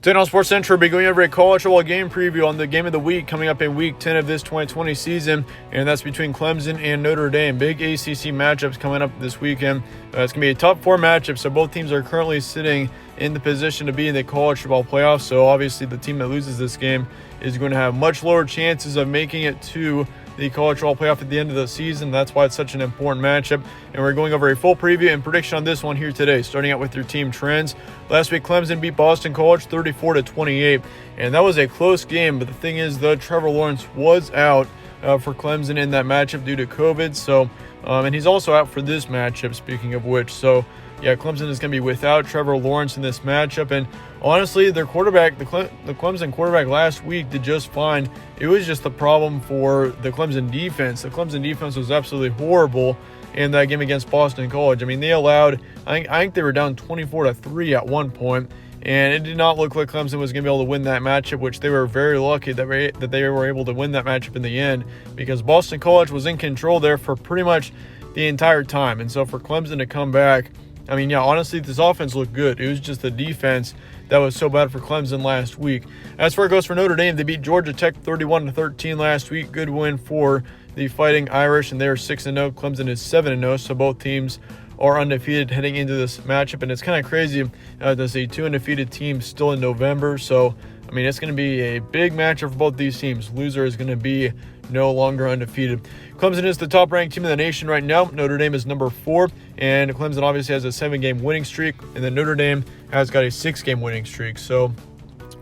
Today on Sports Central, we'll be going over a college football game preview on the game of the week coming up in Week 10 of this 2020 season, and that's between Clemson and Notre Dame. Big ACC matchups coming up this weekend. It's going to be a top four matchup, so both teams are currently sitting in the position to be in the college football playoffs, so obviously the team that loses this game is going to have much lower chances of making it to the college football playoff at the end of the season. That's why it's such an important matchup. And we're going over a full preview and prediction on this one here today, starting out with your team trends. Last week, Clemson beat Boston College 34-28, and that was a close game. But the thing is, Trevor Lawrence was out for Clemson in that matchup due to COVID. So, and he's also out for this matchup, speaking of which. So, yeah, Clemson is going to be without Trevor Lawrence in this matchup. And honestly, their quarterback, the Clemson quarterback last week did just fine. It was just the problem for the Clemson defense. The Clemson defense was absolutely horrible in that game against Boston College. I mean, they allowed, I think they were down 24-3 at one point, and it did not look like Clemson was going to be able to win that matchup, which they were very lucky that they were able to win that matchup in the end, because Boston College was in control there for pretty much the entire time. And so for Clemson to come back, I mean, yeah, honestly, this offense looked good. It was just the defense that was so bad for Clemson last week. As far as it goes for Notre Dame, they beat Georgia Tech 31-13 last week. Good win for the Fighting Irish, and they're 6-0. Clemson is 7-0, so both teams are undefeated heading into this matchup. And it's kind of crazy to see two undefeated teams still in November. So, I mean, it's going to be a big matchup for both these teams. Loser is going to be no longer undefeated. Clemson is the top-ranked team in the nation right now. Notre Dame is number 4, and Clemson obviously has a 7-game winning streak, and then Notre Dame has got a 6-game winning streak. So,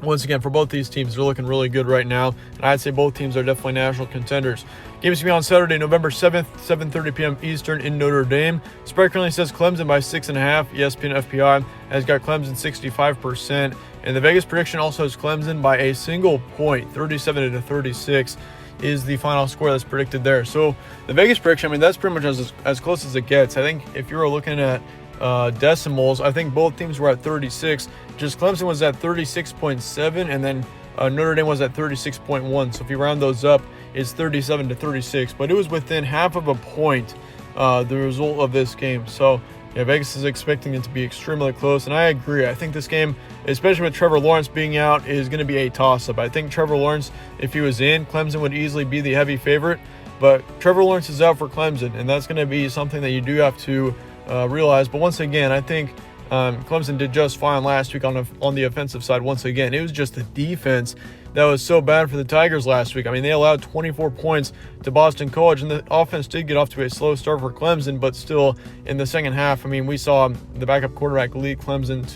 once again, for both these teams, they're looking really good right now, and I'd say both teams are definitely national contenders. Game's going to be on Saturday, November 7th, 7:30 p.m. Eastern in Notre Dame. Spread currently says Clemson by 6.5. ESPN FPI has got Clemson 65%, and the Vegas prediction also has Clemson by a single point, 37-36. Is the final score that's predicted there. So the Vegas prediction, I mean, that's pretty much as close as it gets. I think if you were looking at decimals, I think both teams were at 36. Just Clemson was at 36.7, and then Notre Dame was at 36.1. So if you round those up, it's 37-36. But it was within half of a point, the result of this game. So yeah, Vegas is expecting it to be extremely close, and I agree. I think this game, especially with Trevor Lawrence being out, is going to be a toss-up. I think Trevor Lawrence, if he was in, Clemson would easily be the heavy favorite, but Trevor Lawrence is out for Clemson, and that's going to be something that you do have to realize. But once again, I think Clemson did just fine last week on the offensive side. Once again, it was just the defense that was so bad for the Tigers last week. I mean, they allowed 24 points to Boston College, and the offense did get off to a slow start for Clemson, but still in the second half, I mean, we saw the backup quarterback lead them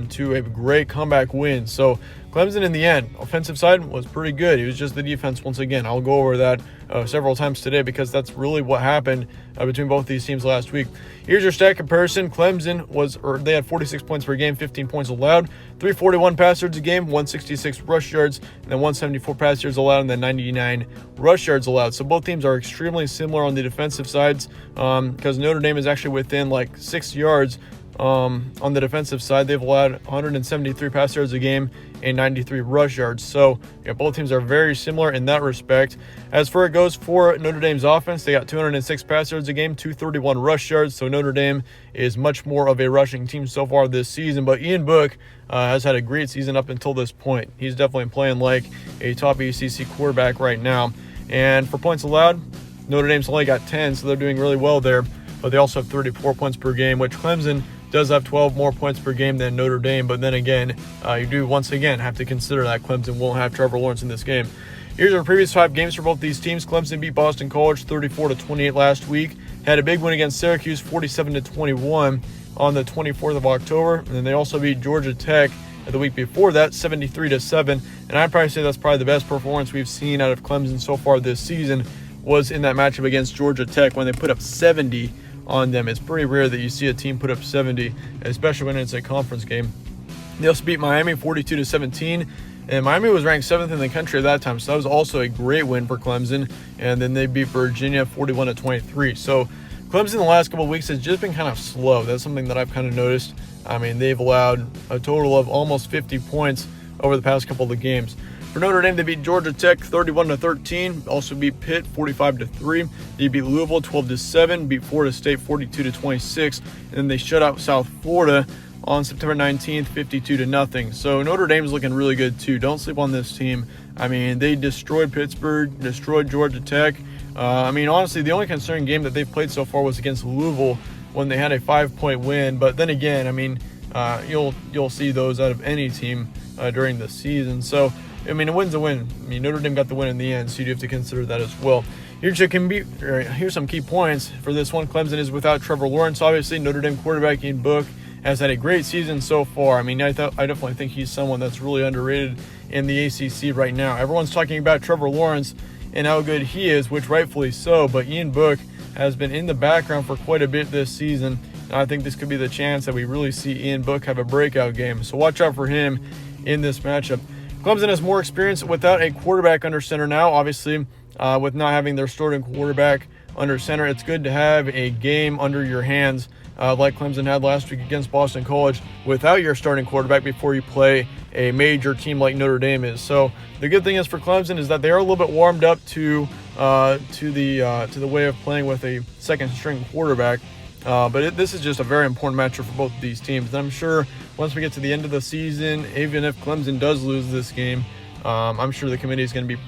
to a great comeback win. So Clemson in the end, offensive side was pretty good. It was just the defense once again. I'll go over that several times today because that's really what happened between both these teams last week. Here's your stat comparison. Clemson they had 46 points per game, 15 points allowed, 341 pass yards a game, 166 rush yards, and then 174 pass yards allowed, and then 99 rush yards allowed. So both teams are extremely similar on the defensive sides because Notre Dame is actually within like 6 yards. On the defensive side, they've allowed 173 pass yards a game and 93 rush yards. So, yeah, both teams are very similar in that respect. As far as it goes for Notre Dame's offense, they got 206 pass yards a game, 231 rush yards. So Notre Dame is much more of a rushing team so far this season. But Ian Book has had a great season up until this point. He's definitely playing like a top ACC quarterback right now. And for points allowed, Notre Dame's only got 10, so they're doing really well there. But they also have 34 points per game, which Clemson does have 12 more points per game than Notre Dame. But then again, you do once again have to consider that Clemson won't have Trevor Lawrence in this game. Here's our previous 5 games for both these teams. Clemson beat Boston College 34-28 last week. Had a big win against Syracuse 47-21 on the 24th of October. And then they also beat Georgia Tech the week before that 73-7. And I'd probably say that's probably the best performance we've seen out of Clemson so far this season was in that matchup against Georgia Tech when they put up 70 on them. It's pretty rare that you see a team put up 70, especially when it's a conference game. They also beat Miami 42-17, and Miami was ranked 7th in the country at that time, so that was also a great win for Clemson. And then they beat Virginia 41-23. So Clemson in the last couple of weeks has just been kind of slow. That's something that I've kind of noticed. I mean, they've allowed a total of almost 50 points over the past couple of games. For Notre Dame, they beat Georgia Tech 31-13, also beat Pitt 45-3. They beat Louisville 12-7, beat Florida State 42-26, and then they shut out South Florida on September 19th, 52-0. So Notre Dame's looking really good too. Don't sleep on this team. I mean, they destroyed Pittsburgh, destroyed Georgia Tech. I mean, honestly, the only concerning game that they've played so far was against Louisville when they had a 5-point win. But then again, I mean, you'll see those out of any team during the season. So, I mean, a win's a win. I mean, Notre Dame got the win in the end, so you do have to consider that as well. Here's some key points for this one. Clemson is without Trevor Lawrence. Obviously, Notre Dame quarterback Ian Book has had a great season so far. I mean, I definitely think he's someone that's really underrated in the ACC right now. Everyone's talking about Trevor Lawrence and how good he is, which rightfully so, but Ian Book has been in the background for quite a bit this season. And I think this could be the chance that we really see Ian Book have a breakout game. So watch out for him in this matchup. Clemson has more experience without a quarterback under center now. Obviously, with not having their starting quarterback under center, it's good to have a game under your hands like Clemson had last week against Boston College without your starting quarterback before you play a major team like Notre Dame is. So the good thing is for Clemson is that they are a little bit warmed up to the way of playing with a second string quarterback. But this is just a very important matchup for both of these teams. And I'm sure once we get to the end of the season, even if Clemson does lose this game, I'm sure the committee is going to be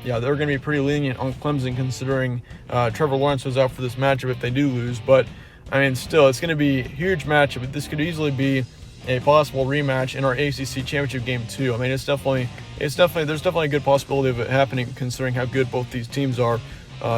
they're going to be pretty lenient on Clemson considering Trevor Lawrence was out for this matchup if they do lose. But, I mean, still, it's going to be a huge matchup. This could easily be a possible rematch in our ACC championship game too. I mean, there's definitely a good possibility of it happening considering how good both these teams are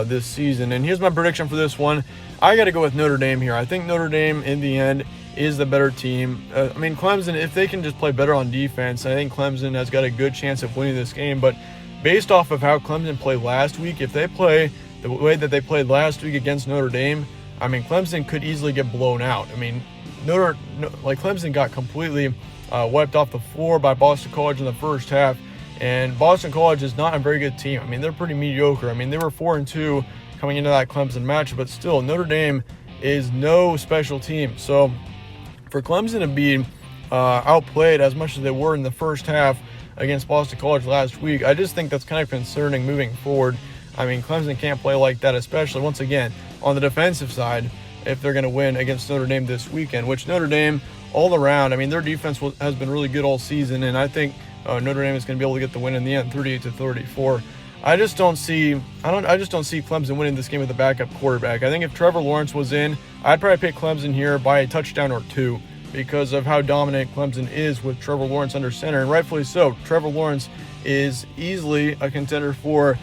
this season. And here's my prediction for this one. I got to go with Notre Dame here. I think Notre Dame, in the end, is the better team. I mean, Clemson, if they can just play better on defense, I think Clemson has got a good chance of winning this game. But based off of how Clemson played last week, if they play the way that they played last week against Notre Dame, I mean, Clemson could easily get blown out. I mean, Clemson got completely wiped off the floor by Boston College in the first half. And Boston College is not a very good team. I mean, they're pretty mediocre. I mean, they were 4-2 coming into that Clemson match, but still, Notre Dame is no special team. So for Clemson to be outplayed as much as they were in the first half against Boston College last week, I just think that's kind of concerning moving forward. I mean, Clemson can't play like that, especially, once again, on the defensive side, if they're going to win against Notre Dame this weekend, which Notre Dame, all around, I mean, their defense has been really good all season, and I think Notre Dame is going to be able to get the win in the end, 38-34. I just don't see Clemson winning this game with a backup quarterback. I think if Trevor Lawrence was in, I'd probably pick Clemson here by a touchdown or two because of how dominant Clemson is with Trevor Lawrence under center, and rightfully so. Trevor Lawrence is easily a contender for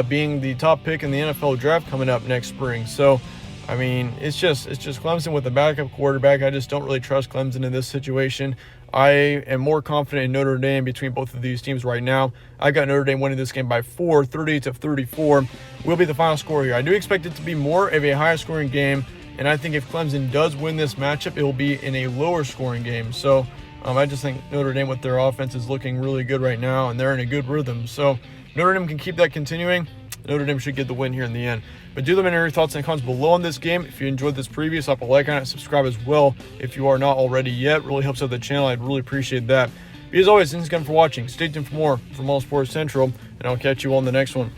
being the top pick in the NFL draft coming up next spring. So, I mean, it's just Clemson with a backup quarterback. I just don't really trust Clemson in this situation. I am more confident in Notre Dame between both of these teams right now. I got Notre Dame winning this game by 4, 38-34 will be the final score here. I do expect it to be more of a high scoring game, and I think if Clemson does win this matchup, it will be in a lower scoring game. So I just think Notre Dame with their offense is looking really good right now, and they're in a good rhythm. So Notre Dame can keep that continuing. Notre Dame should get the win here in the end. But do let me know your thoughts and comments below on this game. If you enjoyed this preview, slap a like on it, subscribe as well if you are not already yet. Really helps out the channel. I'd really appreciate that. But as always, thanks again for watching. Stay tuned for more from All Sports Central, and I'll catch you on the next one.